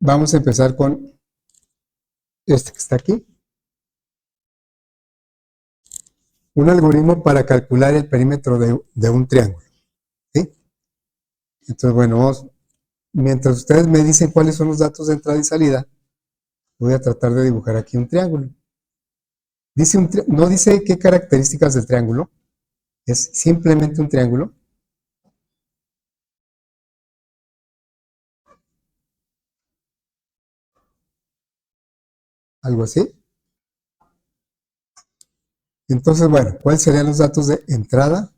vamos a empezar con este que está aquí. Un algoritmo para calcular el perímetro de un triángulo. ¿Sí? Entonces, bueno, mientras ustedes me dicen cuáles son los datos de entrada y salida, voy a tratar de dibujar aquí un triángulo. No dice qué características del triángulo, es simplemente un triángulo. Algo así. Entonces, bueno, ¿cuáles serían los datos de entrada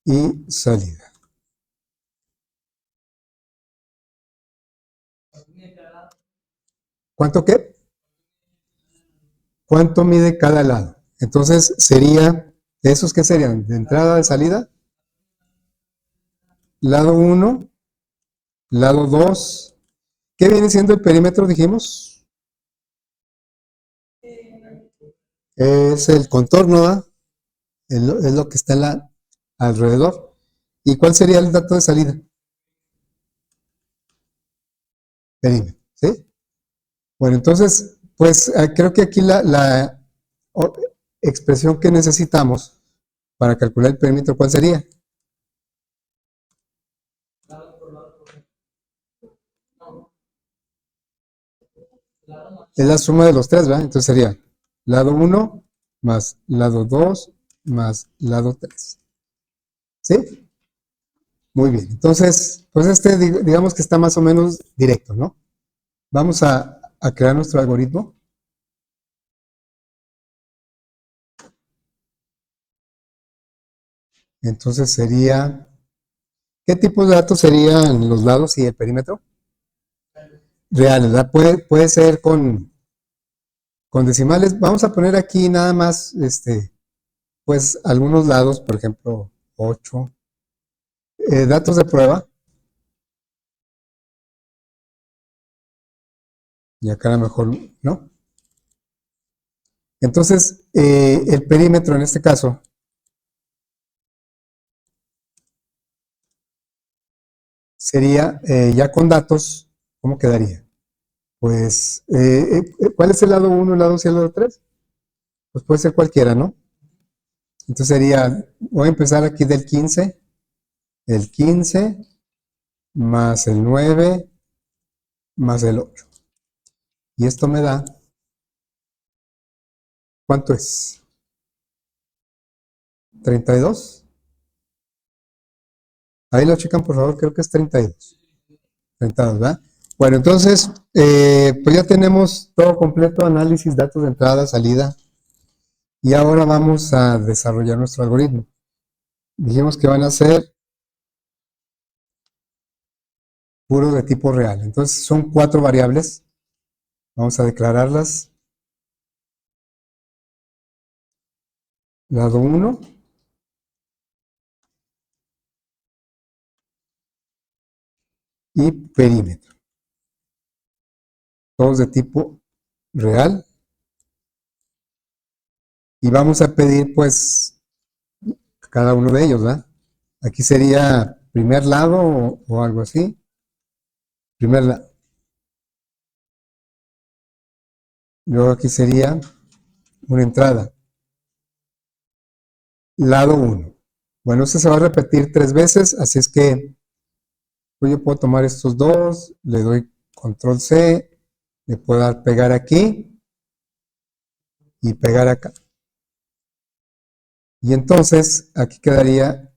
y salida? ¿Cuánto qué? ¿Cuánto mide cada lado? Entonces, sería, ¿esos qué serían? ¿De entrada, de salida? Lado 1, lado 2. ¿Qué viene siendo el perímetro, dijimos? Es el contorno, ¿verdad? Es lo que está alrededor. ¿Y cuál sería el dato de salida? Perímetro, ¿sí? Bueno, entonces, pues creo que aquí la expresión que necesitamos para calcular el perímetro, ¿cuál sería? Es la suma de los tres, ¿verdad? Entonces sería lado 1 más lado 2 más lado 3. ¿Sí? Muy bien. Entonces, pues digamos que está más o menos directo, ¿no? Vamos a crear nuestro algoritmo. Entonces sería, ¿qué tipo de datos serían los lados y el perímetro? Reales, ¿verdad? Puede ser con decimales. Vamos a poner aquí nada más, pues algunos lados, por ejemplo, 8. Datos de prueba. Y acá a lo mejor, ¿no? Entonces, el perímetro en este caso sería, ya con datos, ¿cómo quedaría? Pues, ¿cuál es el lado 1, el lado 2 y el lado 3? Pues puede ser cualquiera, ¿no? Entonces sería, voy a empezar aquí del 15, el 15 más el 9 más el 8. Y esto me da, ¿cuánto es? 32. Ahí lo checan, por favor, creo que es 32. 32, ¿verdad? Bueno, entonces, pues ya tenemos todo completo, análisis, datos de entrada, salida. Y ahora vamos a desarrollar nuestro algoritmo. Dijimos que van a ser puros de tipo real. Entonces, son 4 variables. Vamos a declararlas. Lado 1. Y perímetro. Todos de tipo real. Y vamos a pedir, pues, cada uno de ellos, ¿verdad? Aquí sería primer lado o algo así. Primer lado. Luego aquí sería una entrada. Lado 1. Bueno, este se va a repetir 3 veces, así es que pues yo puedo tomar estos dos, le doy control C, le puedo dar pegar aquí y pegar acá. Y entonces aquí quedaría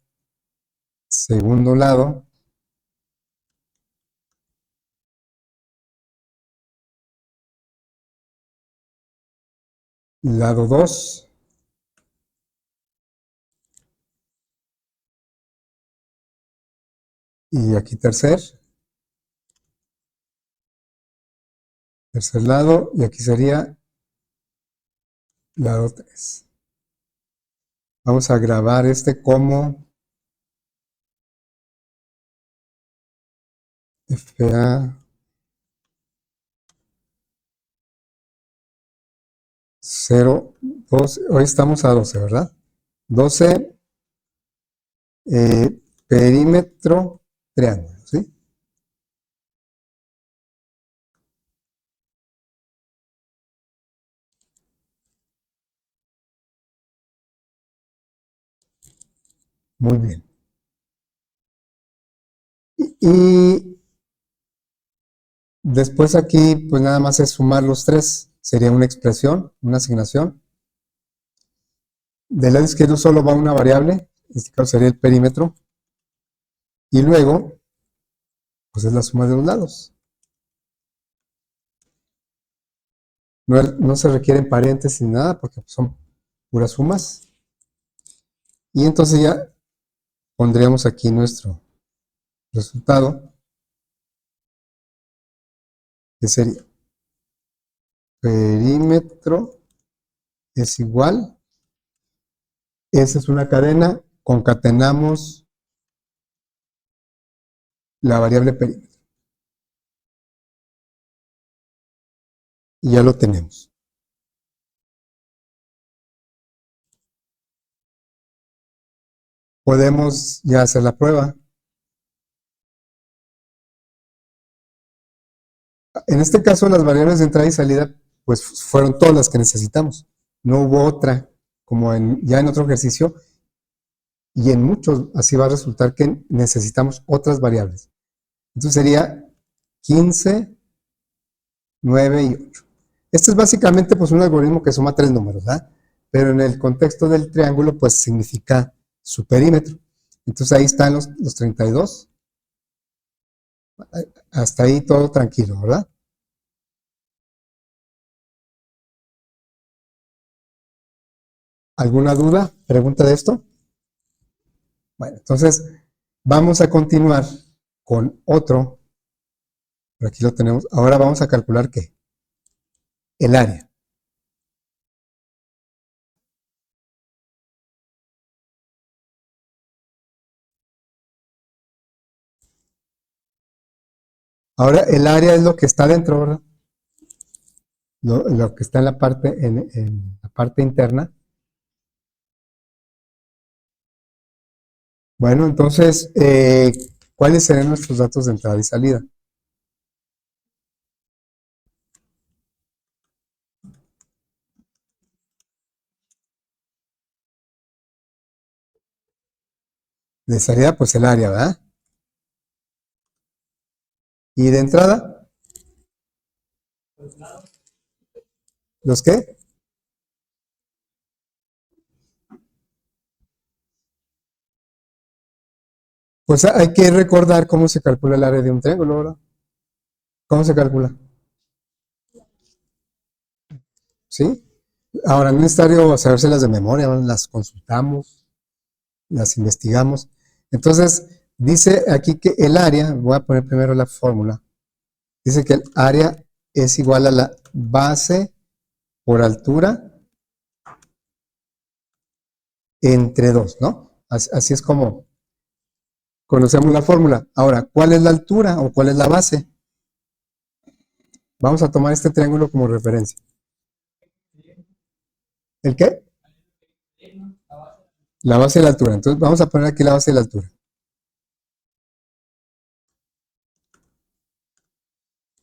segundo lado. Lado 2. Y aquí tercer lado, y aquí sería lado 3. Vamos a grabar este como FA 0, 12, hoy estamos a 12, ¿verdad? 12, perímetro, triángulo, ¿sí? Muy bien. Y después aquí, pues nada más es sumar los tres. Sería una expresión, una asignación. Del lado izquierdo solo va una variable, en este caso sería el perímetro. Y luego, pues es la suma de los lados. No se requieren paréntesis ni nada porque son puras sumas. Y entonces ya pondríamos aquí nuestro resultado, que sería perímetro es igual. Esa es una cadena, concatenamos la variable perímetro. Y ya lo tenemos. Podemos ya hacer la prueba. En este caso, las variables de entrada y salida, pues fueron todas las que necesitamos. No hubo otra, como ya en otro ejercicio, y en muchos así va a resultar que necesitamos otras variables. Entonces sería 15, 9 y 8. Este es básicamente pues un algoritmo que suma tres números, ¿verdad? Pero en el contexto del triángulo pues significa su perímetro. Entonces ahí están los 32. Hasta ahí todo tranquilo, ¿verdad? ¿Alguna duda? ¿Pregunta de esto? Bueno, entonces vamos a continuar con otro. Por aquí lo tenemos. Ahora vamos a calcular ¿qué? El área. Ahora el área es lo que está dentro, ¿verdad? Lo que está en la parte interna. Bueno, entonces, ¿cuáles serían nuestros datos de entrada y salida? De salida, pues el área, ¿verdad? Y de entrada, ¿los qué? Pues hay que recordar cómo se calcula el área de un triángulo, ¿verdad? ¿Cómo se calcula? ¿Sí? Ahora, no es necesario sabérselas de memoria, ¿no? Las consultamos, las investigamos. Entonces, dice aquí que el área, voy a poner primero la fórmula, dice que el área es igual a la base por altura entre 2, ¿no? Así es como conocemos la fórmula. Ahora, ¿cuál es la altura o cuál es la base? Vamos a tomar este triángulo como referencia. ¿El qué? La base de la altura. Entonces, vamos a poner aquí la base de la altura.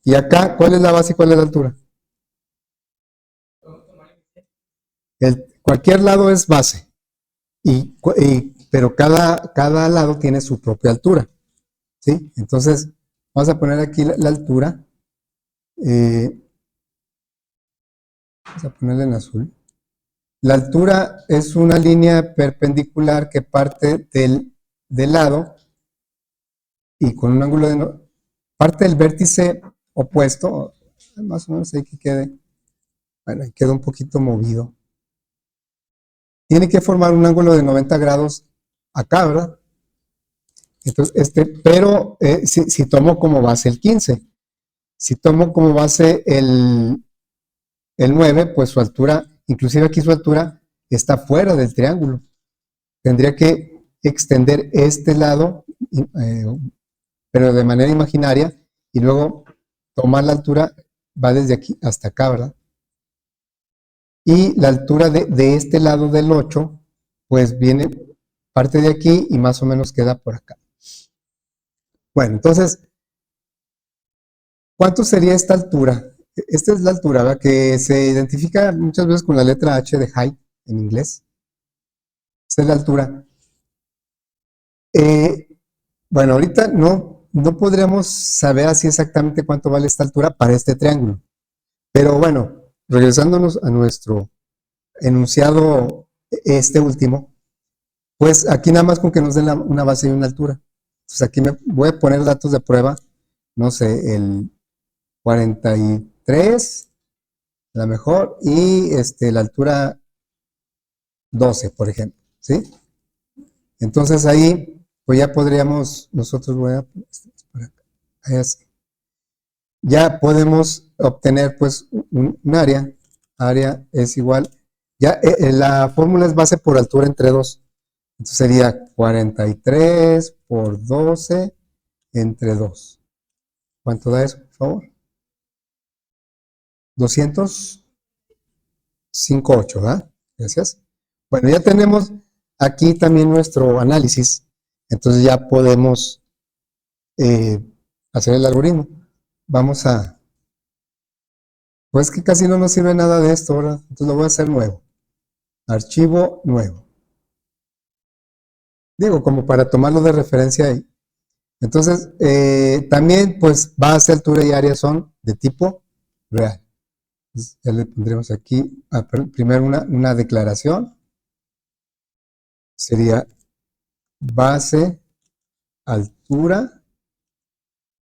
Y acá, ¿cuál es la base y cuál es la altura? Cualquier lado es base, pero cada lado tiene su propia altura, ¿sí? Entonces, vamos a poner aquí la altura, vamos a ponerla en azul. La altura es una línea perpendicular que parte del lado y con un ángulo parte del vértice opuesto, más o menos ahí que quede, bueno, ahí queda un poquito movido. Tiene que formar un ángulo de 90 grados acá, ¿verdad? Entonces, pero si tomo como base el 15, si tomo como base el 9, pues su altura, inclusive aquí su altura, está fuera del triángulo. Tendría que extender este lado, pero de manera imaginaria, y luego tomar la altura, va desde aquí hasta acá, ¿verdad? Y la altura de este lado del 8, pues viene parte de aquí y más o menos queda por acá. Bueno, entonces, ¿cuánto sería esta altura? Esta es la altura, ¿verdad? Que se identifica muchas veces con la letra H de height en inglés. Esta es la altura. Eh, bueno, ahorita no podríamos saber así exactamente cuánto vale esta altura para este triángulo. Pero bueno, regresándonos a nuestro enunciado, este último, pues aquí nada más con que nos den una base y una altura. Entonces aquí me voy a poner datos de prueba, no sé, el 43, la mejor, y la altura 12, por ejemplo, ¿sí? Entonces ahí, pues ya podríamos, nosotros voy a por acá, ahí así. Ya podemos obtener pues un área es igual, ya la fórmula es base por altura entre 2, entonces sería 43 por 12 entre 2. ¿Cuánto da eso, por favor? 205.8, ¿verdad? Gracias. Bueno, ya tenemos aquí también nuestro análisis, entonces ya podemos eh, hacer el algoritmo. Vamos a, pues que casi no nos sirve nada de esto ahora, entonces lo voy a hacer nuevo. Archivo nuevo. Digo, como para tomarlo de referencia ahí. Entonces, también, pues, base, altura y área son de tipo real. Entonces, ya le pondremos aquí, primero una declaración. Sería base, altura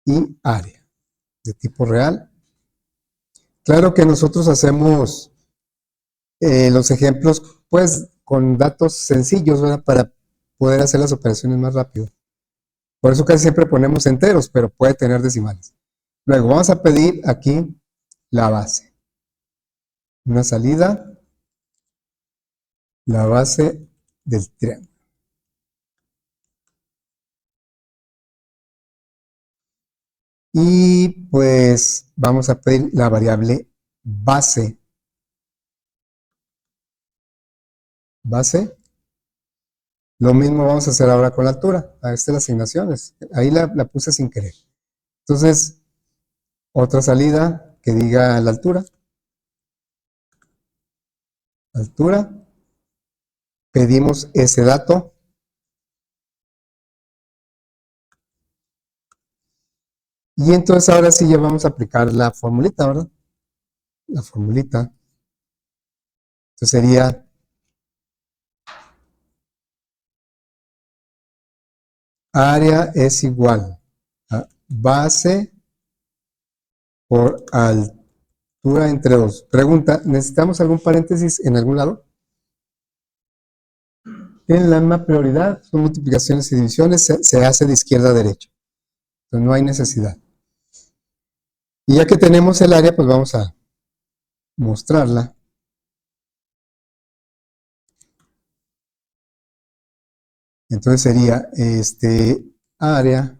y área de tipo real. Claro que nosotros hacemos los ejemplos, pues, con datos sencillos, ¿verdad? Para poder hacer las operaciones más rápido. Por eso casi siempre ponemos enteros, pero puede tener decimales. Luego vamos a pedir aquí la base. Una salida, la base del triángulo. Y pues vamos a pedir la variable base. Base. Lo mismo vamos a hacer ahora con la altura. A esta las asignaciones. Ahí la puse sin querer. Entonces, otra salida que diga la altura. Altura. Pedimos ese dato. Y entonces ahora sí ya vamos a aplicar la formulita, ¿verdad? La formulita. Entonces sería área es igual a base por altura entre 2. Pregunta, ¿necesitamos algún paréntesis en algún lado? Tienen la misma prioridad, son multiplicaciones y divisiones, se hace de izquierda a derecha. Entonces no hay necesidad. Y ya que tenemos el área, pues vamos a mostrarla. Entonces sería área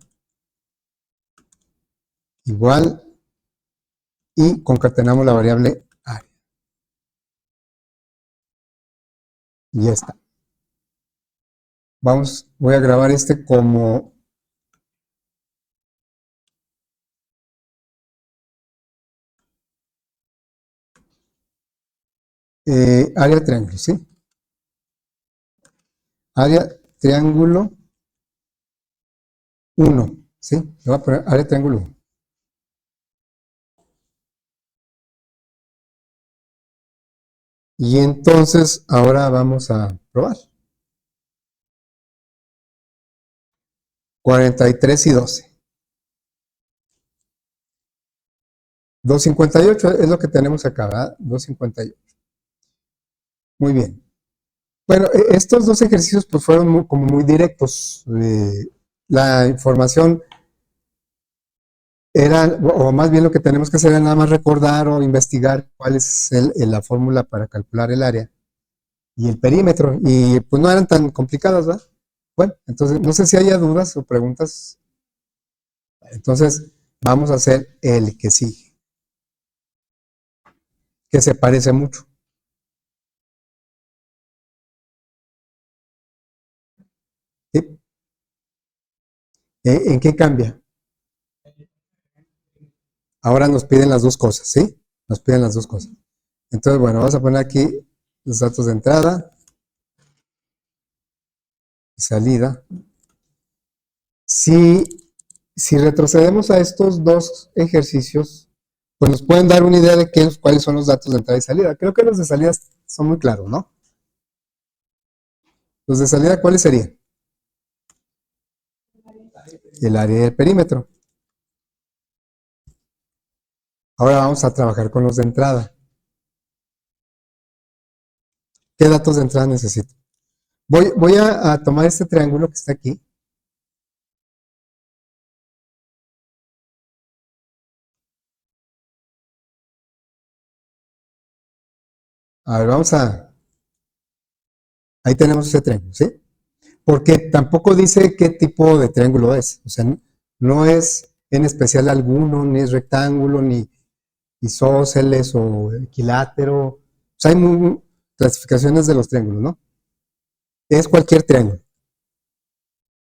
igual y concatenamos la variable área. Y ya está. Voy a grabar como área triángulo, ¿sí? Área triángulo 1, ¿sí? Le voy a poner área triángulo 1. Y entonces ahora vamos a probar. 43 y 12. 258 es lo que tenemos acá, ¿verdad? 258. Muy bien. Bueno, estos dos ejercicios pues fueron como muy directos. La información era, o más bien lo que tenemos que hacer era nada más recordar o investigar cuál es la fórmula para calcular el área y el perímetro. Y pues no eran tan complicadas, ¿verdad? Bueno, entonces no sé si haya dudas o preguntas. Entonces vamos a hacer el que sigue, que se parece mucho. ¿Sí? ¿En qué cambia? Ahora nos piden las dos cosas, ¿sí? Nos piden las dos cosas. Entonces, bueno, vamos a poner aquí los datos de entrada y salida. Si, si retrocedemos a estos dos ejercicios, pues nos pueden dar una idea de cuáles son los datos de entrada y salida. Creo que los de salida son muy claros, ¿no? Los de salida, ¿cuáles serían? El área del perímetro. Ahora vamos a trabajar con los de entrada. ¿Qué datos de entrada necesito? Voy a tomar este triángulo que está aquí. A ver, ahí tenemos ese triángulo, ¿sí? Porque tampoco dice qué tipo de triángulo es. O sea, no es en especial alguno, ni es rectángulo, ni isósceles o equilátero. O sea, hay clasificaciones de los triángulos, ¿no? Es cualquier triángulo.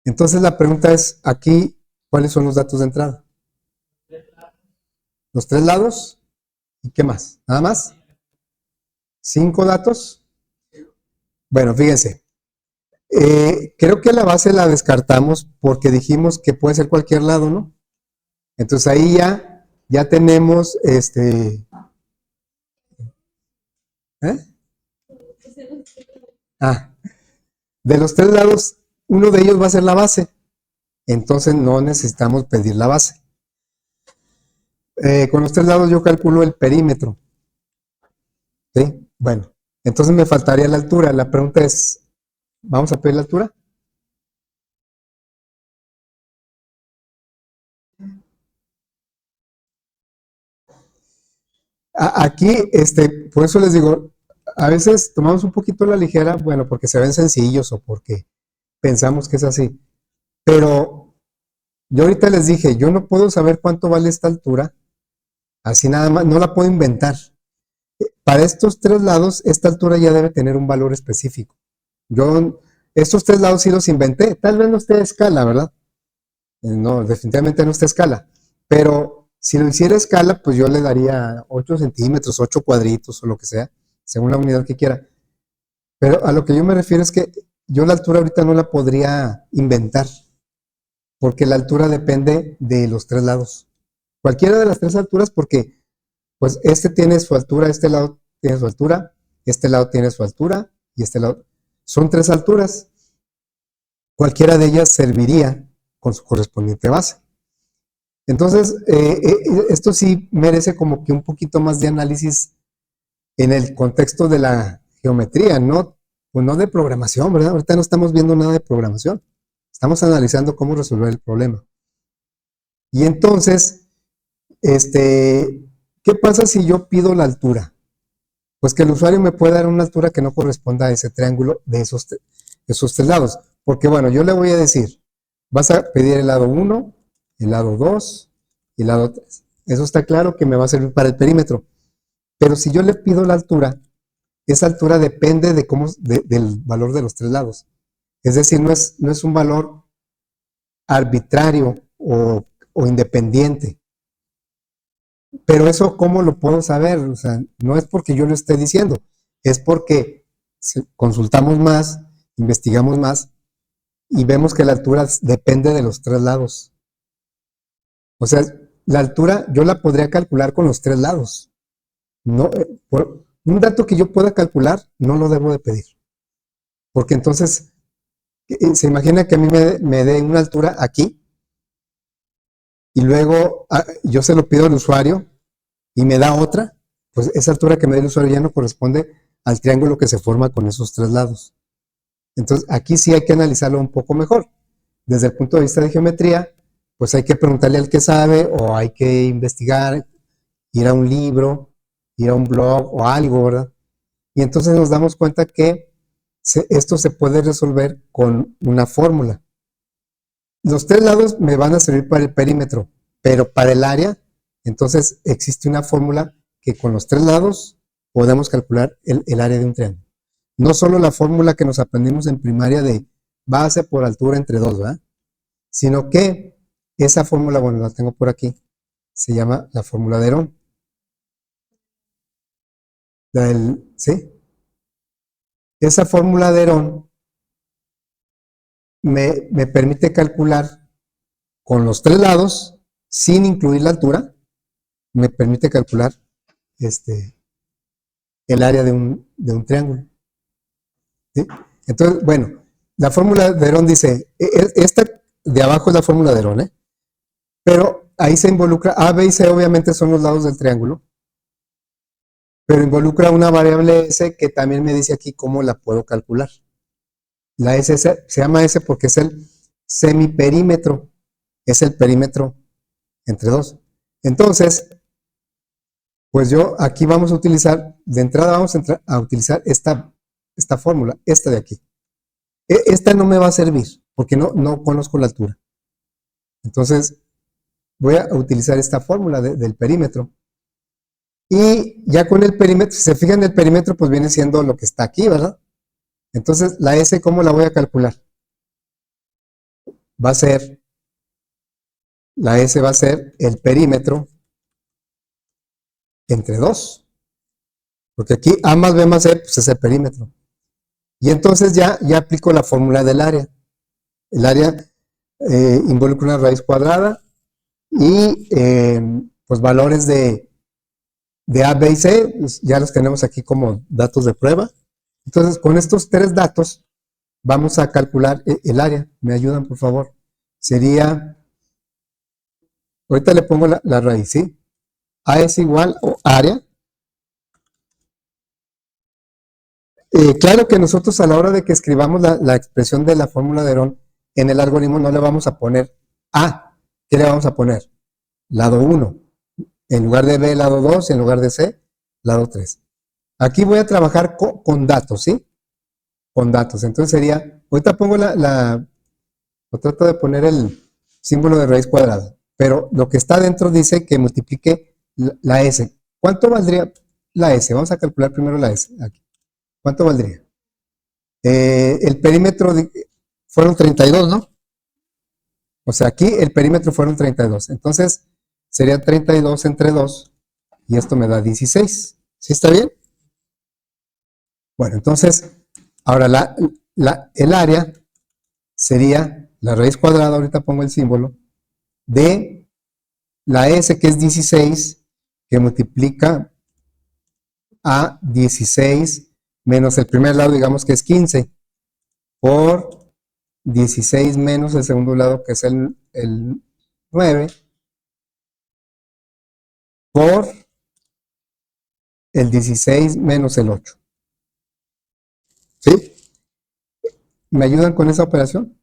Entonces la pregunta es, aquí, ¿cuáles son los datos de entrada? Los tres lados. ¿Y qué más? ¿Nada más? ¿Cinco datos? Bueno, fíjense. Creo que la base la descartamos porque dijimos que puede ser cualquier lado, ¿no? Entonces ahí ya tenemos ¿eh? Ah, de los tres lados, uno de ellos va a ser la base. Entonces no necesitamos pedir la base. Con los tres lados yo calculo el perímetro. ¿Sí? Bueno, entonces me faltaría la altura. La pregunta es, ¿vamos a pedir la altura? Aquí, por eso les digo, a veces tomamos un poquito la ligera, bueno, porque se ven sencillos o porque pensamos que es así. Pero yo ahorita les dije, yo no puedo saber cuánto vale esta altura, así nada más, no la puedo inventar. Para estos tres lados, esta altura ya debe tener un valor específico. Yo, estos tres lados sí los inventé, tal vez no esté a escala, ¿verdad? No, definitivamente no está a escala. Pero si lo hiciera a escala, pues yo le daría 8 centímetros, 8 cuadritos o lo que sea, según la unidad que quiera. Pero a lo que yo me refiero es que yo la altura ahorita no la podría inventar, porque la altura depende de los tres lados. Cualquiera de las tres alturas, porque pues este tiene su altura, este lado tiene su altura, este lado tiene su altura y este lado. Son tres alturas. Cualquiera de ellas serviría con su correspondiente base. Entonces, esto sí merece como que un poquito más de análisis en el contexto de la geometría, ¿no? Pues no de programación, ¿verdad? Ahorita no estamos viendo nada de programación. Estamos analizando cómo resolver el problema. Y entonces, ¿qué pasa si yo pido la altura? Pues que el usuario me puede dar una altura que no corresponda a ese triángulo de esos tres lados. Porque bueno, yo le voy a decir, vas a pedir el lado 1, el lado 2 y el lado 3. Eso está claro que me va a servir para el perímetro. Pero si yo le pido la altura, esa altura depende del valor de los tres lados. Es decir, no es un valor arbitrario o independiente. Pero eso, ¿cómo lo puedo saber? O sea, no es porque yo lo esté diciendo, es porque consultamos más, investigamos más y vemos que la altura depende de los tres lados. O sea, la altura yo la podría calcular con los tres lados. No, un dato que yo pueda calcular, no lo debo de pedir. Porque entonces, se imagina que a mí me dé una altura aquí y luego yo se lo pido al usuario y me da otra, pues esa altura que me da el usuario ya no corresponde al triángulo que se forma con esos tres lados. Entonces, aquí sí hay que analizarlo un poco mejor. Desde el punto de vista de geometría, pues hay que preguntarle al que sabe o hay que investigar, ir a un libro, ir a un blog o algo, ¿verdad? Y entonces nos damos cuenta que esto se puede resolver con una fórmula. Los tres lados me van a servir para el perímetro, pero para el área, entonces existe una fórmula que con los tres lados podemos calcular el área de un triángulo. No solo la fórmula que nos aprendimos en primaria de base por altura entre dos, ¿verdad? Sino que esa fórmula, bueno, la tengo por aquí, se llama la fórmula de Herón. ¿Sí? Esa fórmula de Herón me permite calcular con los tres lados, sin incluir la altura, me permite calcular el área de un triángulo. ¿Sí? Entonces, bueno, la fórmula de Herón dice, esta de abajo es la fórmula de Herón, pero ahí se involucra, A, B y C obviamente son los lados del triángulo, pero involucra una variable S que también me dice aquí cómo la puedo calcular. La S se llama S porque es el semiperímetro, es el perímetro entre dos. Entonces, pues yo aquí vamos a utilizar, de entrada vamos a utilizar esta fórmula, esta de aquí. Esta no me va a servir porque no conozco la altura. Entonces, voy a utilizar esta fórmula del perímetro. Y ya con el perímetro, si se fijan, el perímetro pues viene siendo lo que está aquí, ¿verdad? Entonces, la S, ¿cómo la voy a calcular? La S va a ser el perímetro entre 2. Porque aquí A más B más C pues es el perímetro. Y entonces ya aplico la fórmula del área. El área involucra una raíz cuadrada y pues valores de A, B y C, pues ya los tenemos aquí como datos de prueba. Entonces, con estos tres datos vamos a calcular el área. ¿Me ayudan, por favor? Sería, ahorita le pongo la raíz, ¿sí? A es igual o área. Claro que nosotros a la hora de que escribamos la expresión de la fórmula de Herón en el algoritmo no le vamos a poner A. ¿Qué le vamos a poner? Lado 1. En lugar de B, lado 2. En lugar de C, lado 3. Aquí voy a trabajar con datos, ¿sí? Con datos. Entonces sería, ahorita pongo o trato de poner el símbolo de raíz cuadrada, pero lo que está dentro dice que multiplique la S. ¿Cuánto valdría la S? Vamos a calcular primero la S. Aquí. ¿Cuánto valdría? El perímetro fueron 32, ¿no? O sea, aquí el perímetro fueron 32. Entonces, sería 32 entre 2 y esto me da 16. ¿Sí está bien? Bueno, entonces, ahora el área sería la raíz cuadrada, ahorita pongo el símbolo, de la S que es 16, que multiplica a 16 menos el primer lado, digamos que es 15, por 16 menos el segundo lado, que es el 9, por el 16 menos el 8. ¿Sí? ¿Me ayudan con esa operación?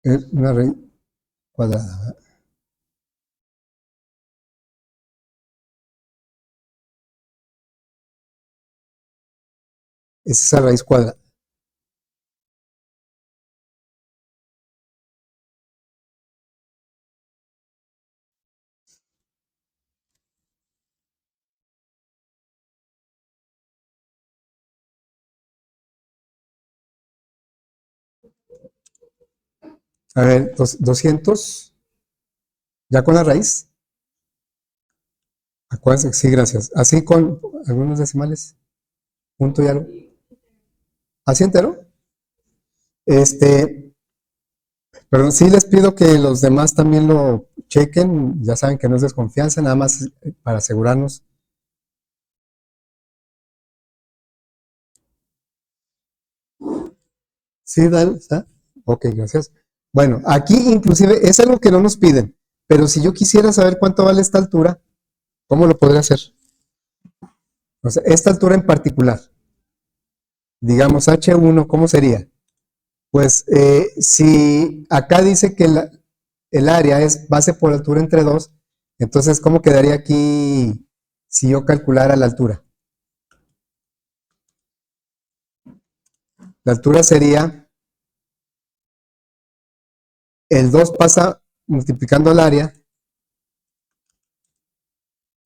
Es una raíz cuadrada. Es esa raíz cuadrada. A ver, 200, ya con la raíz. Acuérdense, sí, gracias. Así con algunos decimales, punto y algo. ¿Así entero? Pero sí les pido que los demás también lo chequen. Ya saben que no es desconfianza, nada más para asegurarnos. Sí, dale, ¿está? Ok, gracias. Bueno, aquí inclusive es algo que no nos piden, pero si yo quisiera saber cuánto vale esta altura, ¿cómo lo podría hacer? O sea, esta altura en particular, digamos H1, ¿cómo sería? Pues si acá dice que el área es base por altura entre 2, entonces ¿cómo quedaría aquí si yo calculara la altura? La altura sería, el 2 pasa multiplicando el área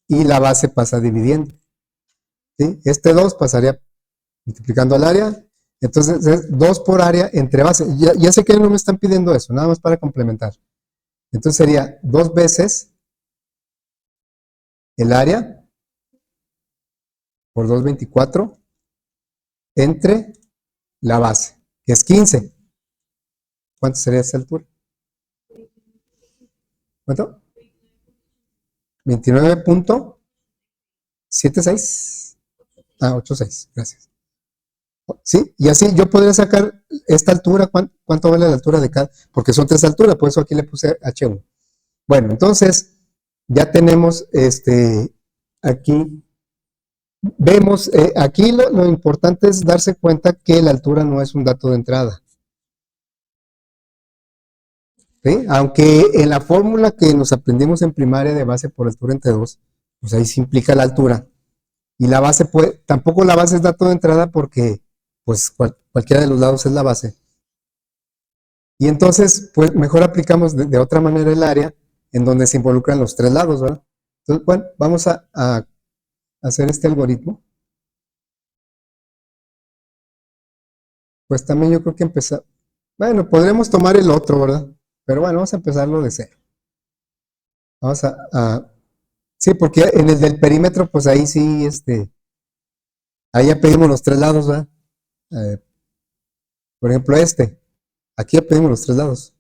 y la base pasa dividiendo. ¿Sí? Este 2 pasaría multiplicando el área, entonces es 2 por área entre base. Ya sé que no me están pidiendo eso, nada más para complementar. Entonces sería 2 veces el área por 2,24 entre la base, que es 15. ¿Cuánto sería esa altura? ¿Cuánto? 29.76. Ah, 86, gracias. Sí, y así yo podría sacar esta altura, ¿cuánto vale la altura de cada? Porque son tres alturas, por eso aquí le puse H1. Bueno, entonces ya tenemos aquí, vemos, aquí lo importante es darse cuenta que la altura no es un dato de entrada. ¿Sí? Aunque en la fórmula que nos aprendimos en primaria de base por altura entre dos, pues ahí se implica la altura. Y la base tampoco la base es dato de entrada porque pues cualquiera de los lados es la base. Y entonces, pues mejor aplicamos de otra manera el área en donde se involucran los tres lados, ¿verdad? Entonces, bueno, vamos a hacer este algoritmo. Pues también yo creo que empezar, bueno, podremos tomar el otro, ¿verdad? Pero bueno, vamos a empezarlo de cero. Vamos sí, porque en el del perímetro, pues ahí sí, ahí ya pedimos los tres lados, ¿verdad? Eh, por ejemplo, aquí ya pedimos los tres lados.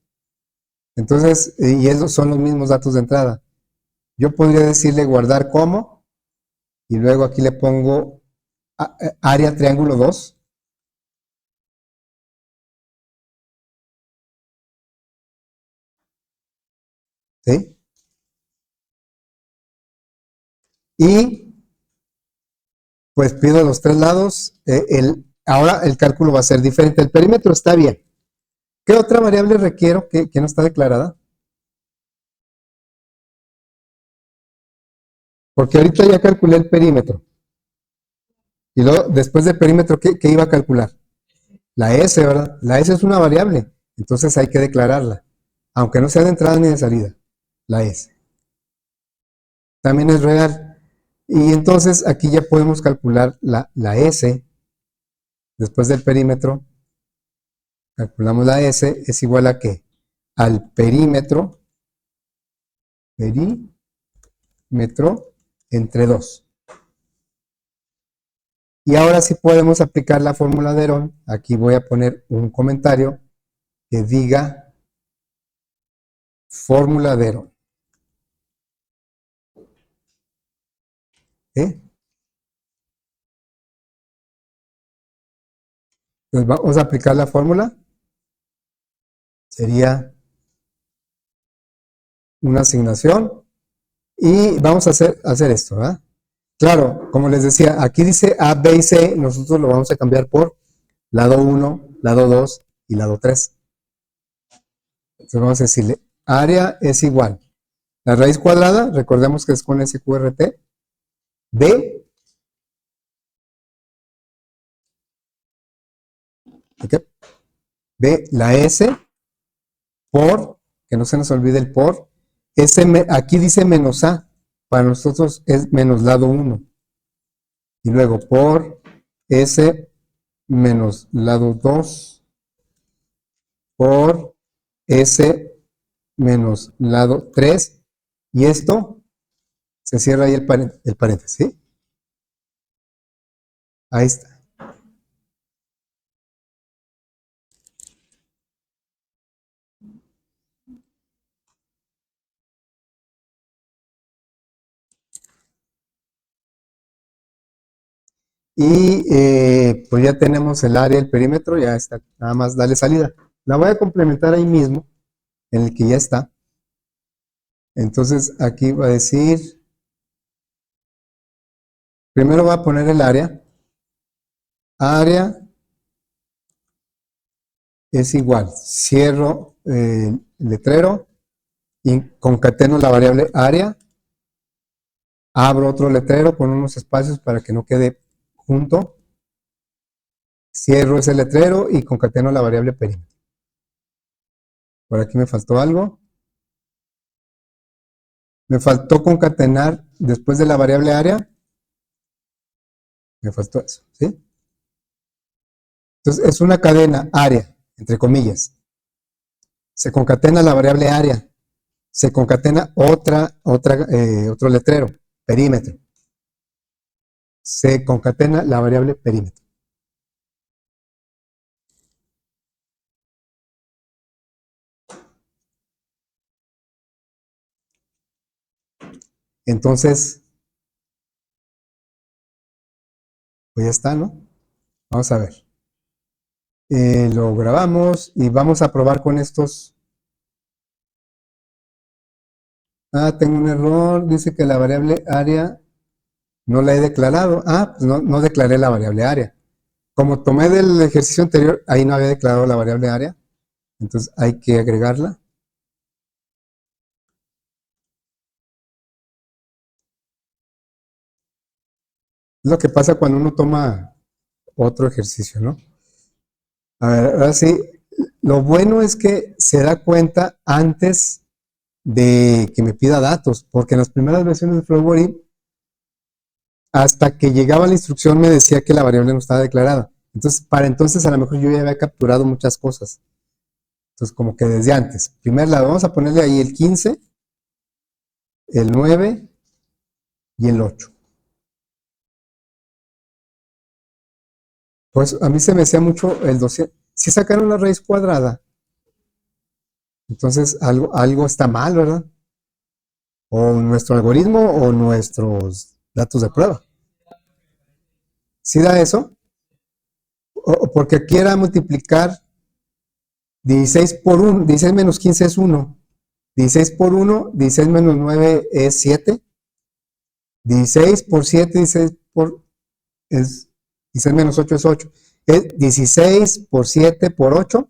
Entonces, y esos son los mismos datos de entrada. Yo podría decirle guardar como, y luego aquí le pongo área triángulo 2. ¿Sí? Y pues pido los tres lados. Ahora el cálculo va a ser diferente. El perímetro está bien. ¿Qué otra variable requiero que no está declarada? Porque ahorita ya calculé el perímetro. Y luego, después del perímetro, ¿qué iba a calcular? La S, ¿verdad? La S es una variable. Entonces hay que declararla. Aunque no sea de entrada ni de salida. La S. También es real. Y entonces aquí ya podemos calcular la S. Después del perímetro, calculamos la S. Es igual a ¿qué? Al perímetro entre 2. Y ahora sí podemos aplicar la fórmula de Herón. Aquí voy a poner un comentario que diga fórmula de Herón. ¿Sí? Entonces vamos a aplicar la fórmula. Sería una asignación. Y vamos a hacer esto, ¿verdad? Claro, como les decía, aquí dice A, B y C. Nosotros lo vamos a cambiar por lado 1, lado 2 y lado 3. Entonces vamos a decirle, área es igual. La raíz cuadrada, recordemos que es con SQRT, de, ¿okay? De la S por, que no se nos olvide el por, aquí dice menos A, para nosotros es menos lado 1. Y luego por S menos lado 2 por S menos lado 3. Y esto se cierra ahí el paréntesis, ¿sí? Ahí está. Y pues ya tenemos el área, el perímetro, ya está. Nada más darle salida. La voy a complementar ahí mismo, en el que ya está. Entonces aquí va a decir, primero va a poner el área. Área es igual. Cierro el letrero y concateno la variable área. Abro otro letrero con unos espacios para que no quede junto. Cierro ese letrero y concateno la variable perímetro. Por aquí me faltó algo. Me faltó concatenar después de la variable área. Me faltó eso, ¿sí? Entonces es una cadena área, entre comillas. Se concatena la variable área. Se concatena otro letrero, perímetro. Se concatena la variable perímetro. Entonces, pues ya está, ¿no? Vamos a ver. Lo grabamos y vamos a probar con estos. Tengo un error, dice que la variable área no la he declarado. Pues no declaré la variable área. Como tomé del ejercicio anterior, ahí no había declarado la variable área, entonces hay que agregarla. Es lo que pasa cuando uno toma otro ejercicio, ¿no? A ver, ahora sí, lo bueno es que se da cuenta antes de que me pida datos, porque en las primeras versiones de Flowbody, hasta que llegaba la instrucción me decía que la variable no estaba declarada. Entonces, para entonces a lo mejor yo ya había capturado muchas cosas. Entonces, como que desde antes. Primer lado, vamos a ponerle ahí el 15, el 9 y el 8. Pues a mí se me decía mucho el 200. Si sacaron la raíz cuadrada, entonces algo está mal, ¿verdad? O nuestro algoritmo o nuestros datos de prueba. ¿Sí da eso? Porque aquí era multiplicar 16 por 1, 16 menos 15 es 1. 16 por 1, 16 menos 9 es 7. 16 por 7, 16 por es 16 menos 8 es 8. Es 16 por 7 por 8.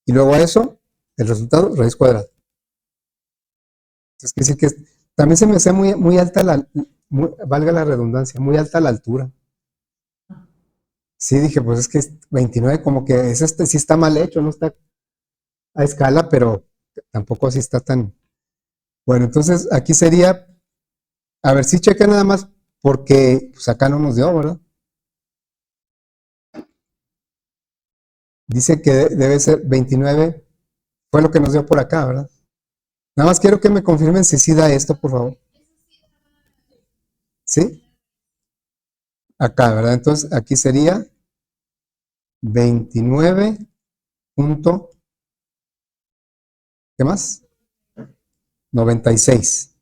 Y luego a eso, el resultado, raíz cuadrada. Entonces, quiere decir que también se me hace muy alta valga la redundancia, muy alta la altura. Sí, dije, pues es que 29 como que sí está mal hecho, no está a escala, pero tampoco así está tan... Bueno, entonces aquí sería, a ver si checa nada más, porque pues acá no nos dio, ¿verdad? Dice que debe ser 29, fue lo que nos dio por acá, ¿verdad? Nada más quiero que me confirmen si sí da esto, por favor. ¿Sí? Acá, ¿verdad? Entonces aquí sería 29 punto, ¿qué más? 96.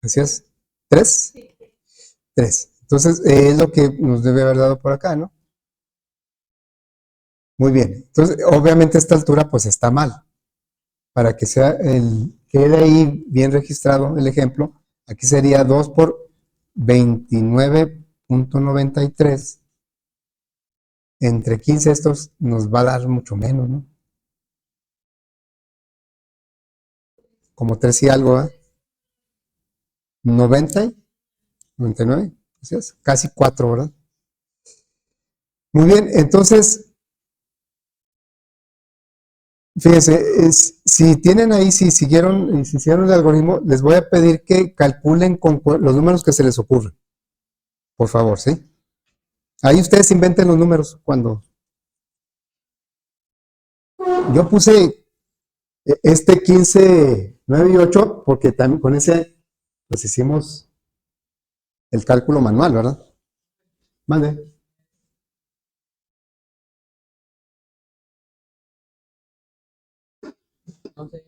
Así es. ¿3? 3. Entonces es lo que nos debe haber dado por acá, ¿no? Muy bien. Entonces, obviamente esta altura pues está mal. Para que quede ahí bien registrado el ejemplo, aquí sería 2 por 29.93. Entre 15 estos nos va a dar mucho menos, ¿no? Como 3 y algo, ¿eh? 90, 99, así es, casi 4, ¿verdad? Muy bien, entonces, fíjense, si tienen ahí, si siguieron, si hicieron el algoritmo, les voy a pedir que calculen con los números que se les ocurren. Por favor, ¿sí? Ahí ustedes inventen los números cuando. Yo puse este 15, 9 y 8 porque también con ese pues hicimos el cálculo manual, ¿verdad? Mande. Entonces,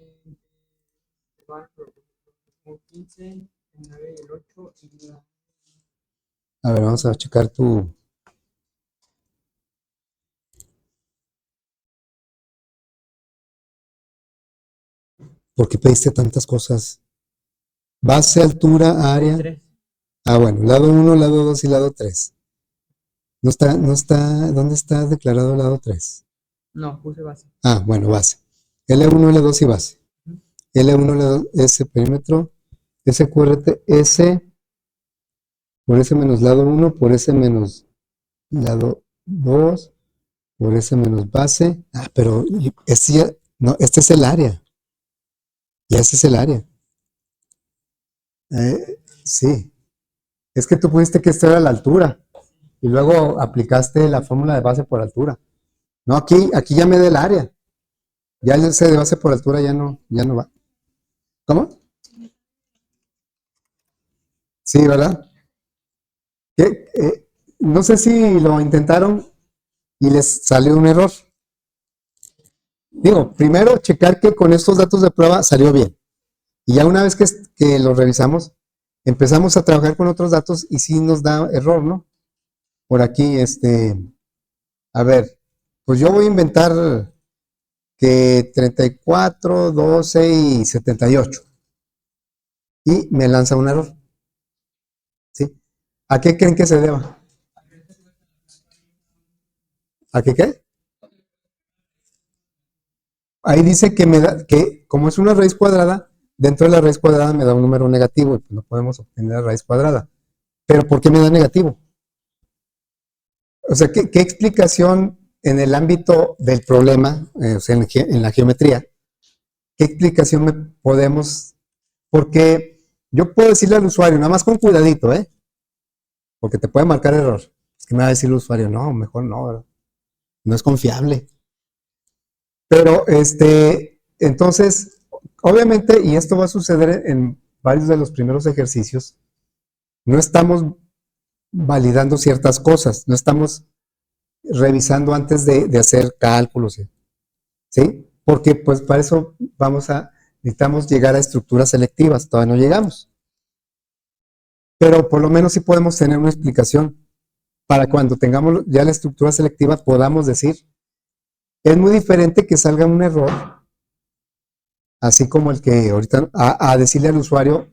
el 15, el 9 y el 8 y la... A ver, vamos a checar tu... ¿Por qué pediste tantas cosas? Base, altura, área. 3. Bueno, lado 1, lado 2 y lado 3. ¿Dónde está declarado lado 3? No, puse base. Bueno, base. L1, L2 y base. L1, L2, S perímetro, SQRT, S por S menos lado 1, por S menos lado 2, por S menos base. Pero no, este es el área. Ya ese es el área. Sí. Es que tú pusiste que esto era la altura. Y luego aplicaste la fórmula de base por altura. No, aquí ya me da el área. Ya el ese de base por altura ya no va. ¿Cómo? Sí, ¿verdad? No sé si lo intentaron y les salió un error. Digo, primero checar que con estos datos de prueba salió bien. Y ya una vez que lo revisamos, empezamos a trabajar con otros datos y sí nos da error, ¿no? Por aquí, a ver, pues yo voy a inventar que 34, 12 y 78. Y me lanza un error, ¿sí? ¿A qué creen que se deba? ¿A qué qué? Ahí dice que me da, que como es una raíz cuadrada, dentro de la raíz cuadrada me da un número negativo y pues no podemos obtener la raíz cuadrada. Pero ¿por qué me da negativo? O sea, ¿qué explicación en el ámbito del problema, o sea, en la geometría, qué explicación podemos, porque yo puedo decirle al usuario, nada más con cuidadito, porque te puede marcar error. Es que me va a decir el usuario, no, mejor no, ¿verdad? No es confiable. Pero, entonces, obviamente, y esto va a suceder en varios de los primeros ejercicios, no estamos validando ciertas cosas, no estamos revisando antes de hacer cálculos, ¿sí? Porque pues para eso necesitamos llegar a estructuras selectivas, todavía no llegamos. Pero por lo menos sí podemos tener una explicación para cuando tengamos ya la estructura selectiva podamos decir, es muy diferente que salga un error, así como el que ahorita, a decirle al usuario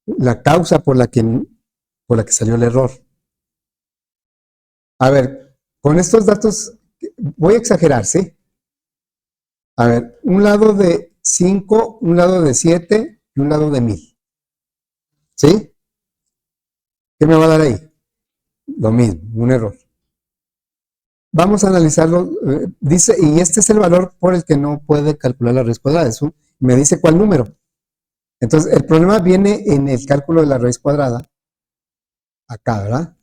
la causa por la que salió el error. A ver, con estos datos, voy a exagerar, ¿sí? A ver, un lado de 5, un lado de 7 y un lado de 1000. ¿Sí? ¿Qué me va a dar ahí? Lo mismo, un error. Vamos a analizarlo. Dice, y este es el valor por el que no puede calcular la raíz cuadrada. Me dice cuál número. Entonces, el problema viene en el cálculo de la raíz cuadrada. Acá, ¿verdad?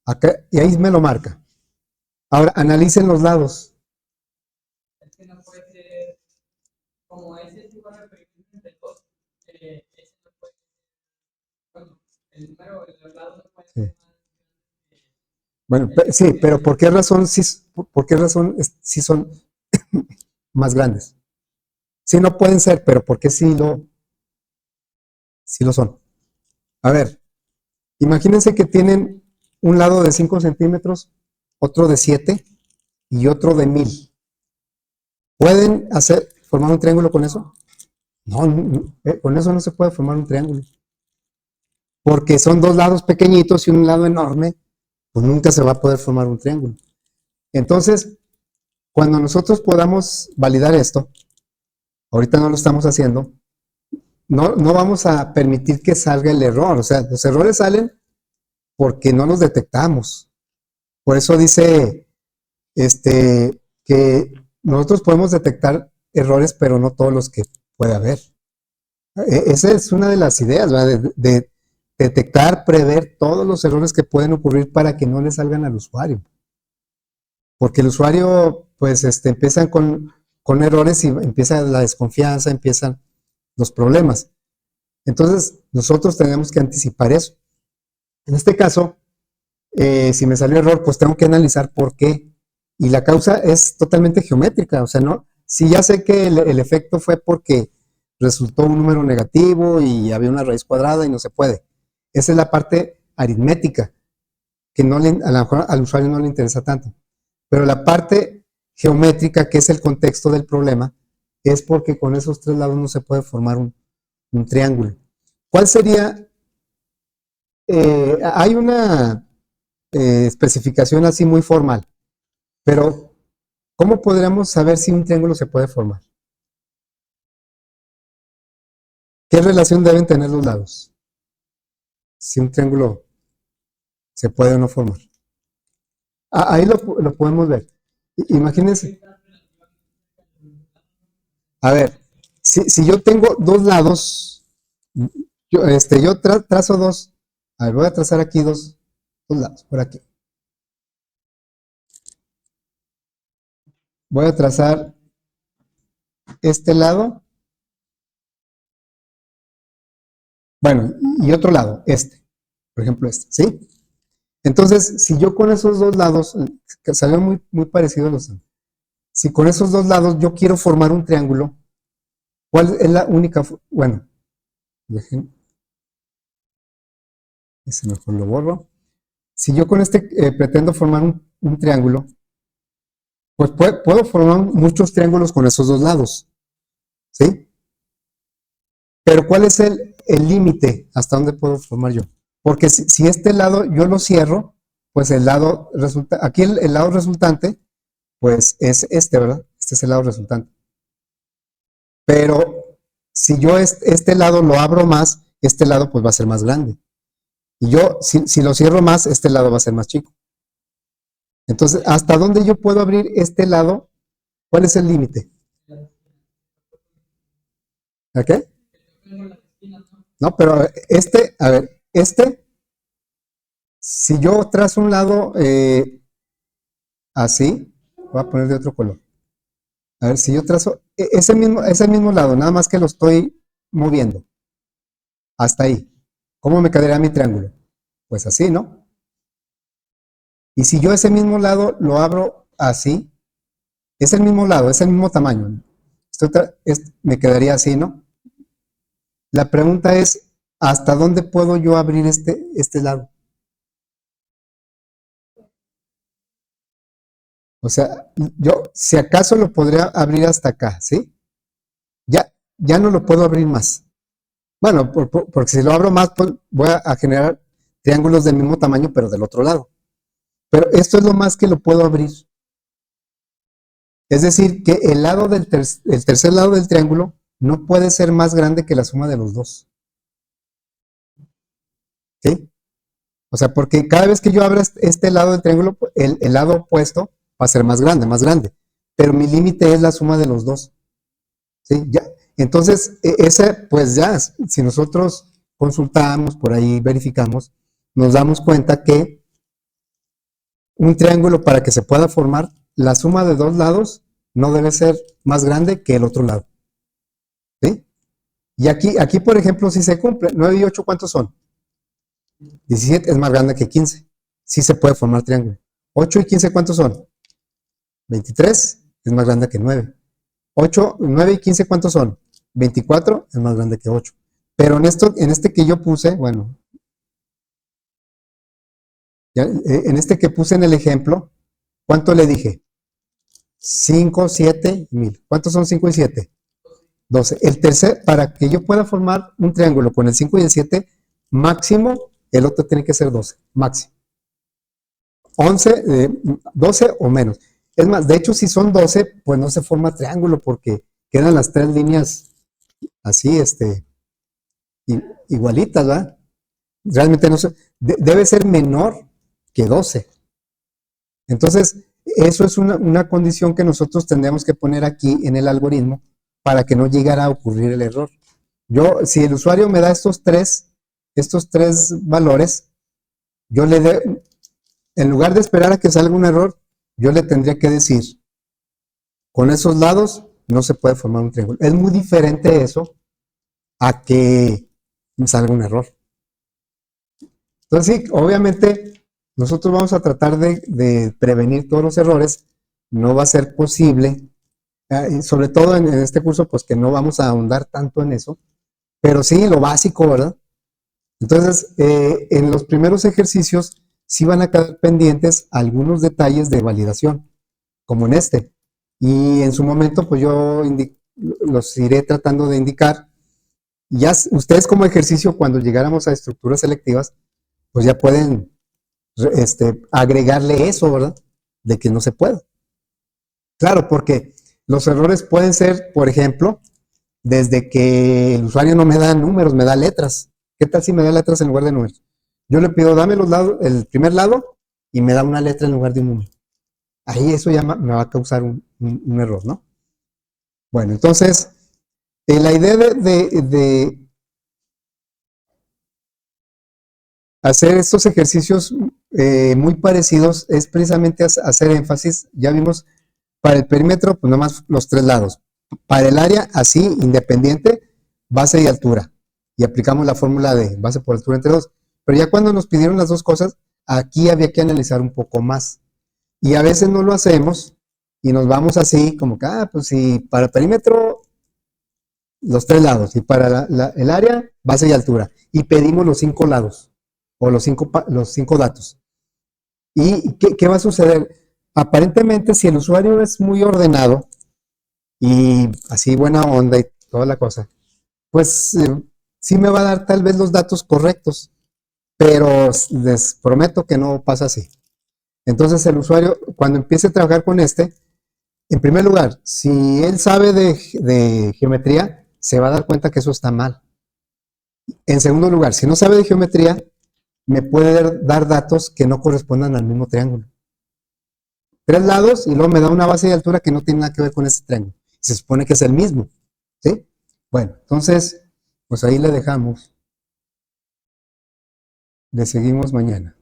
Acá, y ahí me lo marca. Ahora, analicen los lados. Es que no puede ser, como ese es igual al periódico entre dos, ese no puede ser, bueno, el número, el lado no puede ser Sí. más. Bueno, sí, pero ¿por qué razón sí son más grandes? Sí, no pueden ser, pero ¿por qué sí lo son? A ver, imagínense que tienen un lado de 5 centímetros, otro de 7 y otro de 1000. ¿Pueden formar un triángulo con eso? No, con eso no se puede formar un triángulo. Porque son dos lados pequeñitos y un lado enorme, pues nunca se va a poder formar un triángulo. Entonces, cuando nosotros podamos validar esto, ahorita no lo estamos haciendo, no vamos a permitir que salga el error. O sea, los errores salen porque no los detectamos. Por eso dice que nosotros podemos detectar errores, pero no todos los que puede haber. Esa es una de las ideas, ¿verdad? De detectar, prever todos los errores que pueden ocurrir para que no le salgan al usuario. Porque el usuario, pues, empiezan con errores y empieza la desconfianza, empiezan los problemas. Entonces, nosotros tenemos que anticipar eso. En este caso, si me salió error, pues tengo que analizar por qué. Y la causa es totalmente geométrica. O sea, no, si ya sé que el efecto fue porque resultó un número negativo y había una raíz cuadrada y no se puede. Esa es la parte aritmética, que a lo mejor al usuario no le interesa tanto. Pero la parte geométrica, que es el contexto del problema, es porque con esos tres lados no se puede formar un triángulo. ¿Cuál sería? Hay una especificación así muy formal, pero ¿cómo podríamos saber si un triángulo se puede formar? ¿Qué relación deben tener los lados? Si un triángulo se puede o no formar. Ahí lo podemos ver. Imagínense, a ver, si yo tengo dos lados, yo trazo dos, a ver, voy a trazar aquí dos lados, por aquí. Voy a trazar este lado, bueno, y otro lado, por ejemplo ¿sí? Entonces, si yo con esos dos lados, que salen muy, muy parecidos si con esos dos lados yo quiero formar un triángulo, ¿cuál es la única? Bueno, Dejen, ese mejor lo borro. Si yo con este pretendo formar un triángulo, pues puedo formar muchos triángulos con esos dos lados, ¿sí? Pero ¿cuál es el límite hasta dónde puedo formar yo? Porque si este lado yo lo cierro, pues el lado resulta, aquí el lado resultante, pues es este, ¿verdad? Este es el lado resultante. Pero si yo este lado lo abro más, este lado pues va a ser más grande. Y yo, si lo cierro más, este lado va a ser más chico. Entonces, ¿hasta dónde yo puedo abrir este lado? ¿Cuál es el límite? ¿A qué? No, pero a ver, si yo trazo un lado así, voy a poner de otro color. A ver, si yo trazo ese mismo lado, nada más que lo estoy moviendo, hasta ahí. ¿Cómo me quedaría mi triángulo? Pues así, ¿no? Y si yo ese mismo lado lo abro así, es el mismo lado, es el mismo tamaño. Me quedaría así, ¿no? La pregunta es, ¿hasta dónde puedo yo abrir este lado? O sea, yo si acaso lo podría abrir hasta acá, ¿sí? Ya no lo puedo abrir más. Bueno, porque si lo abro más, pues voy a generar triángulos del mismo tamaño, pero del otro lado. Pero esto es lo más que lo puedo abrir. Es decir, que el tercer lado del triángulo no puede ser más grande que la suma de los dos. ¿Sí? O sea, porque cada vez que yo abra este lado del triángulo, el lado opuesto va a ser más grande, más grande. Pero mi límite es la suma de los dos. ¿Sí? Ya. Entonces, pues ya, si nosotros consultamos, por ahí verificamos, nos damos cuenta que un triángulo para que se pueda formar, la suma de dos lados no debe ser más grande que el otro lado. ¿Sí? Y aquí, por ejemplo, si se cumple, 9 y 8, ¿cuántos son? 17 es más grande que 15. Sí se puede formar triángulo. 8 y 15, ¿cuántos son? 23 es más grande que 9. 9 y 15, ¿cuántos son? 24 es más grande que 8. Pero en este que yo puse, bueno, en este que puse en el ejemplo, ¿cuánto le dije? 5, 7 y 1000. ¿Cuántos son 5 y 7? 12. El tercer, para que yo pueda formar un triángulo con el 5 y el 7, máximo, el otro tiene que ser 12, máximo. 11, 12 o menos. Es más, de hecho, si son 12, pues no se forma triángulo porque quedan las tres líneas así, igualitas, ¿verdad? Realmente no se, debe ser menor que 12. Entonces, eso es una condición que nosotros tendríamos que poner aquí en el algoritmo para que no llegara a ocurrir el error. Si el usuario me da estos tres valores, yo en lugar de esperar a que salga un error, yo le tendría que decir, con esos lados no se puede formar un triángulo. Es muy diferente eso a que me salga un error. Entonces, sí, obviamente, nosotros vamos a tratar de prevenir todos los errores. No va a ser posible, sobre todo en este curso, pues que no vamos a ahondar tanto en eso, pero sí lo básico, ¿verdad? Entonces, en los primeros ejercicios sí van a quedar pendientes algunos detalles de validación, como en este. Y en su momento, pues yo los iré tratando de indicar. Ya ustedes como ejercicio, cuando llegáramos a estructuras selectivas, pues ya pueden agregarle eso, ¿verdad? De que no se puede. Claro, porque los errores pueden ser, por ejemplo, desde que el usuario no me da números, me da letras. ¿Qué tal si me da letras en lugar de números? Yo le pido, dame los lados, el primer lado y me da una letra en lugar de un número. Ahí eso ya me va a causar un error, ¿no? Bueno, entonces, la idea de hacer estos ejercicios muy parecidos es precisamente hacer énfasis, ya vimos, para el perímetro, pues nomás los tres lados. Para el área, así, independiente, base y altura. Y aplicamos la fórmula de base por altura entre dos. Pero ya cuando nos pidieron las dos cosas, aquí había que analizar un poco más. Y a veces no lo hacemos y nos vamos así, como que, pues si para el perímetro, los tres lados. Y para el área, base y altura, y pedimos los 5 lados, o los 5 datos. ¿Y qué va a suceder? Aparentemente, si el usuario es muy ordenado, y así buena onda y toda la cosa, pues sí me va a dar tal vez los datos correctos, pero les prometo que no pasa así. Entonces el usuario, cuando empiece a trabajar con en primer lugar, si él sabe de geometría, se va a dar cuenta que eso está mal. En segundo lugar, si no sabe de geometría, me puede dar datos que no correspondan al mismo triángulo. 3 lados y luego me da una base de altura que no tiene nada que ver con ese triángulo. Se supone que es el mismo. ¿Sí? Bueno, entonces, pues ahí le dejamos. Le seguimos mañana.